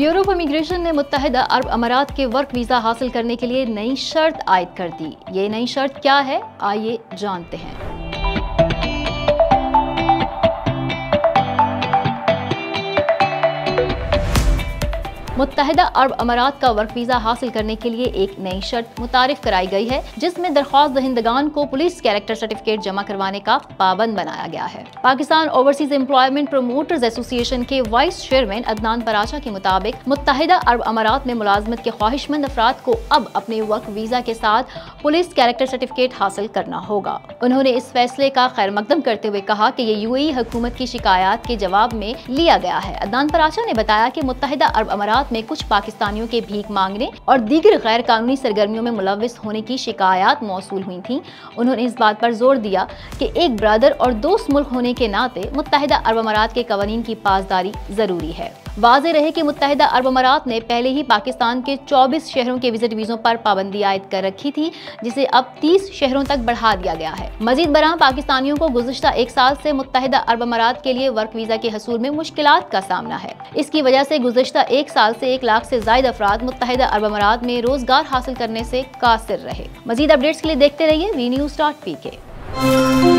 Bureau of immigration ने मुत्तहिदा अरब अमारात के वर्क वीज़ा हासिल करने के लिए नई शर्त आयद कर दी। ये नई शर्त क्या है, आइए जानते हैं। मुत्तहिदा अरब अमारात का वर्क वीज़ा हासिल करने के लिए एक नई शर्त मुतारिफ कराई गई है, जिसमें दरख्वास्त दहिंदगान को पुलिस कैरेक्टर सर्टिफिकेट जमा करवाने का पाबंद बनाया गया है। Pakistan overseas employment promoters association के वाइस चेयरमैन अदनान पराचा के मुताबिक मुत्तहिदा अरब अमारात में मुलाजमत के ख्वाहिशमंद अफराद को अब अपने वर्क वीज़ा के साथ पुलिस कैरेक्टर सर्टिफिकेट हासिल करना होगा। उन्होंने इस फैसले का खैर मकदम करते हुए कहा कि ये यूएई हुकूमत की शिकायत के जवाब में लिया गया है। अदनान पराचा ने बताया कि मुत्तहिदा अरब अमारात में कुछ पाकिस्तानियों के भीख मांगने और दीगर गैर कानूनी सरगर्मियों में मुलव्विस होने की शिकायत मौसूल हुई थी। उन्होंने इस बात पर जोर दिया कि एक ब्रदर और दोस्त मुल्क होने के नाते मुत्तहिदा अरब अमारात के कवानीन की पासदारी जरूरी है। वाज़ेह रहे कि मुत्तहिदा अरब अमारात ने पहले ही पाकिस्तान के 24 शहरों के विजिट वीज़ों पर पाबंदी आयद कर रखी थी, जिसे अब 30 शहरों तक बढ़ा दिया गया है। मजीद बरआं पाकिस्तानियों को गुज़िश्ता एक साल से मुत्तहिदा अरब अमारात के लिए वर्क वीज़ा के हसूल में मुश्किलात का सामना है। इसकी वजह से गुज़िश्ता एक साल से 1 लाख से ज़ायद अफराद मुत्तहिदा अरब अमारात में रोजगार हासिल करने से कासिर रहे। मजीद अपडेट्स के लिए देखते रहिए वी न्यूज़.pk।